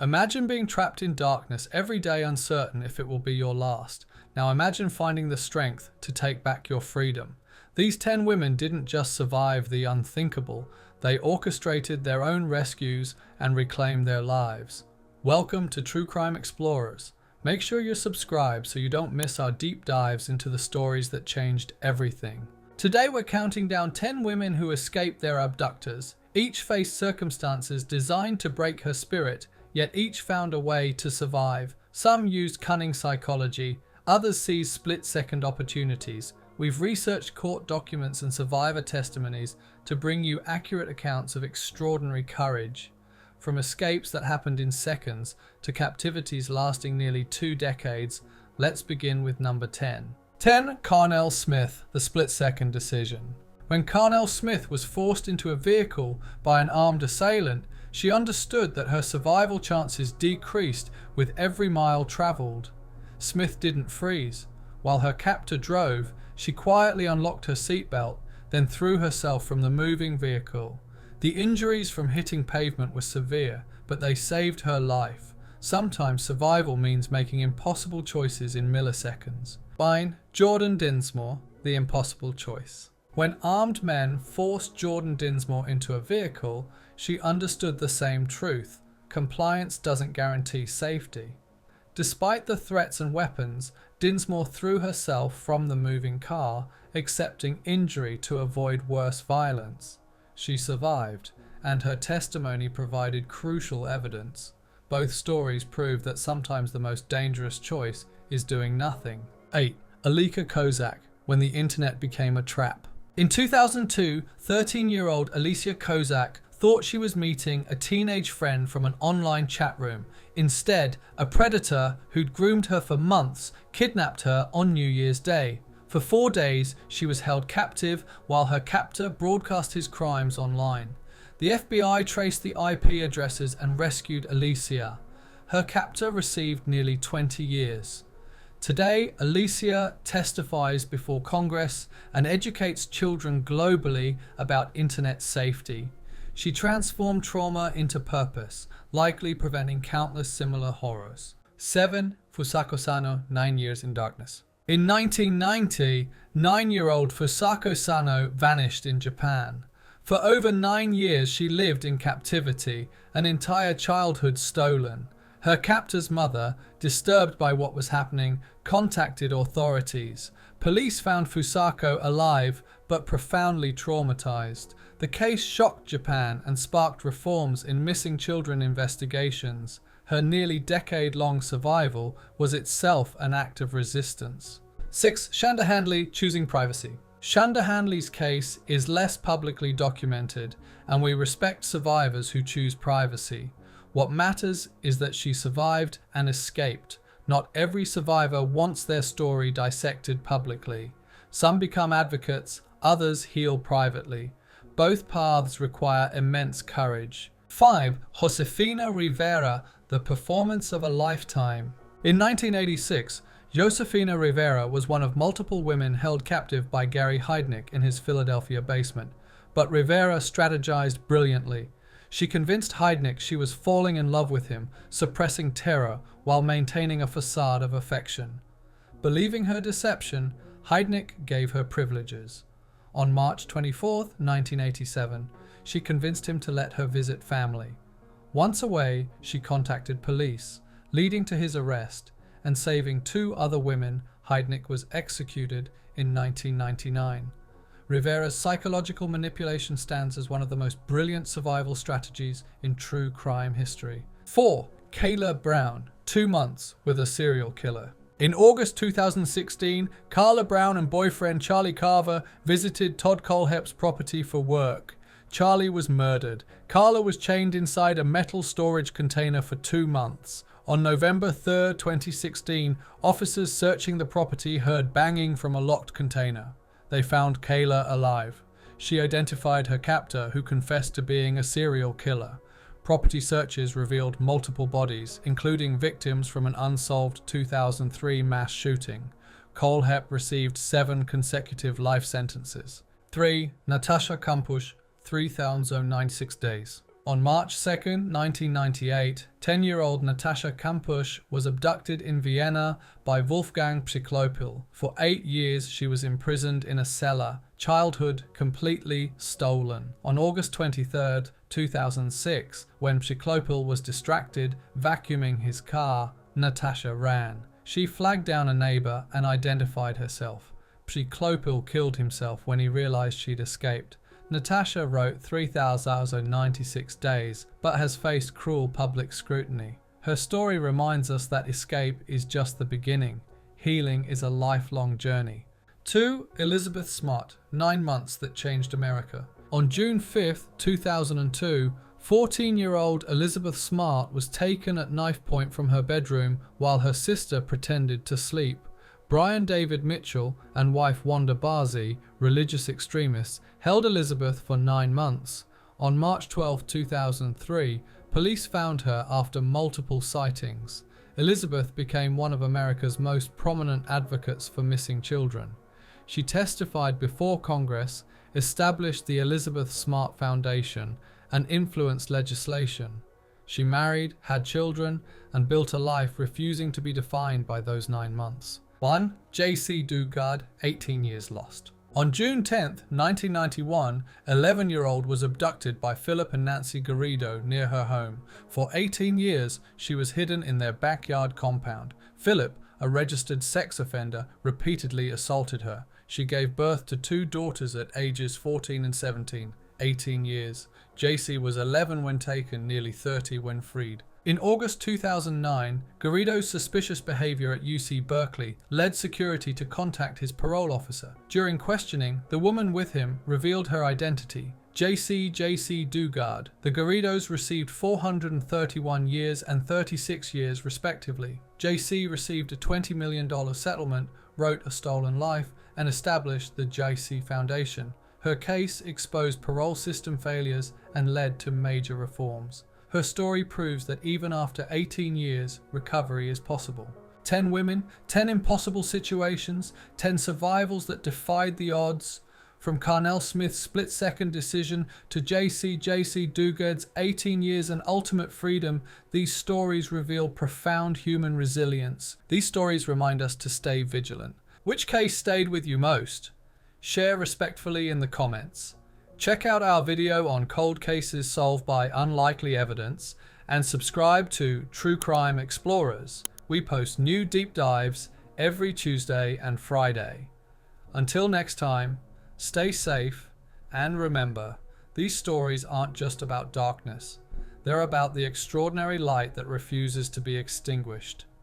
Imagine being trapped in darkness every day, uncertain if it will be your last. Now imagine finding the strength to take back your freedom. These 10 women didn't just survive the unthinkable, they orchestrated their own rescues and reclaimed their lives. Welcome to True Crime Explorers. Make sure you're subscribed so you don't miss our deep dives into the stories that changed everything. Today we're counting down 10 women who escaped their abductors. Each faced circumstances designed to break her spirit, yet each found a way to survive. Some used cunning psychology, others seized split-second opportunities. We've researched court documents and survivor testimonies to bring you accurate accounts of extraordinary courage. From escapes that happened in seconds to captivities lasting nearly 2 decades, let's begin with number 10. 10. Carnell Smith, the split-second decision. When Carnell Smith was forced into a vehicle by an armed assailant, she understood that her survival chances decreased with every mile traveled. Smith didn't freeze. While her captor drove, she quietly unlocked her seatbelt, then threw herself from the moving vehicle. The injuries from hitting pavement were severe, but they saved her life. Sometimes survival means making impossible choices in milliseconds. 9. Jordan Dinsmore, the impossible choice. When armed men forced Jordan Dinsmore into a vehicle, she understood the same truth: compliance doesn't guarantee safety. Despite the threats and weapons, Dinsmore threw herself from the moving car, accepting injury to avoid worse violence. She survived, and her testimony provided crucial evidence. Both stories prove that sometimes the most dangerous choice is doing nothing. 8. Alika Kozak, when the internet became a trap. In 2002, 13-year-old Alicia Kozak thought she was meeting a teenage friend from an online chat room. Instead, a predator who'd groomed her for months kidnapped her on New Year's Day. For 4 days, she was held captive while her captor broadcast his crimes online. The FBI traced the IP addresses and rescued Alicia. Her captor received nearly 20 years. Today, Alicia testifies before Congress and educates children globally about internet safety. She transformed trauma into purpose, likely preventing countless similar horrors. 7. Fusako Sano, 9 Years in Darkness. In 1990, 9-year-old Fusako Sano vanished in Japan. For over 9 years, she lived in captivity, an entire childhood stolen. Her captor's mother, disturbed by what was happening, contacted authorities. Police found Fusako alive, but profoundly traumatized. The case shocked Japan and sparked reforms in missing children investigations. Her nearly decade-long survival was itself an act of resistance. 6. Shanda Handley, Choosing Privacy. Shanda Handley's case is less publicly documented, and we respect survivors who choose privacy. What matters is that she survived and escaped. Not every survivor wants their story dissected publicly. Some become advocates, others heal privately. Both paths require immense courage. 5. Josefina Rivera, The Performance of a Lifetime. In 1986, Josefina Rivera was one of multiple women held captive by Gary Heidnik in his Philadelphia basement. But Rivera strategized brilliantly. She convinced Heidnik she was falling in love with him, suppressing terror while maintaining a facade of affection. Believing her deception, Heidnik gave her privileges. On March 24, 1987, she convinced him to let her visit family. Once away, she contacted police, leading to his arrest, and saving 2 other women. Heidnik was executed in 1999. Rivera's psychological manipulation stands as one of the most brilliant survival strategies in true crime history. 4. Kayla Brown, 2 months with a serial killer. In August 2016, Carla Brown and boyfriend Charlie Carver visited Todd Colehep's property for work. Charlie was murdered. Carla was chained inside a metal storage container for 2 months. On November 3, 2016, officers searching the property heard banging from a locked container. They found Kayla alive. She identified her captor, who confessed to being a serial killer. Property searches revealed multiple bodies, including victims from an unsolved 2003 mass shooting. Colehep received 7 consecutive life sentences. 3. Natasha Kampusch, 3,096 Days. On March 2nd, 1998, 10-year-old Natasha Kampusch was abducted in Vienna by Wolfgang Psychlopil. For 8 years, she was imprisoned in a cellar, childhood completely stolen. On August 23rd, 2006, when Psychlopil was distracted, vacuuming his car, Natasha ran. She flagged down a neighbor and identified herself. Psychlopil killed himself when he realized she'd escaped. Natasha wrote 3,096 days, but has faced cruel public scrutiny. Her story reminds us that escape is just the beginning. Healing is a lifelong journey. 2. Elizabeth Smart, 9 months that changed America. On June 5th, 2002, 14-year-old Elizabeth Smart was taken at knife point from her bedroom while her sister pretended to sleep. Brian David Mitchell and wife Wanda Barzee, religious extremists, held Elizabeth for 9 months. On March 12, 2003, police found her after multiple sightings. Elizabeth became one of America's most prominent advocates for missing children. She testified before Congress, established the Elizabeth Smart Foundation, and influenced legislation. She married, had children, and built a life refusing to be defined by those 9 months. 1. J.C. Dugard, 18 years lost. On June 10, 1991, 11-year-old was abducted by Philip and Nancy Garrido near her home. For 18 years, she was hidden in their backyard compound. Philip, a registered sex offender, repeatedly assaulted her. She gave birth to 2 daughters at ages 14 and 17, 18 years. J.C. was 11 when taken, nearly 30 when freed. In August 2009, Garrido's suspicious behavior at UC Berkeley led security to contact his parole officer. During questioning, the woman with him revealed her identity, J.C. Dugard. The Garridos received 431 years and 36 years respectively. J.C. received a $20 million settlement, wrote A Stolen Life, and established the J.C. Foundation. Her case exposed parole system failures and led to major reforms. Her story proves that even after 18 years, recovery is possible. 10 women, 10 impossible situations, 10 survivals that defied the odds. From Carnell Smith's split-second decision to J.C. Dugard's 18 years and ultimate freedom, these stories reveal profound human resilience. These stories remind us to stay vigilant. Which case stayed with you most? Share respectfully in the comments. Check out our video on cold cases solved by unlikely evidence and subscribe to True Crime Explorers. We post new deep dives every Tuesday and Friday. Until next time, stay safe and remember, these stories aren't just about darkness. They're about the extraordinary light that refuses to be extinguished.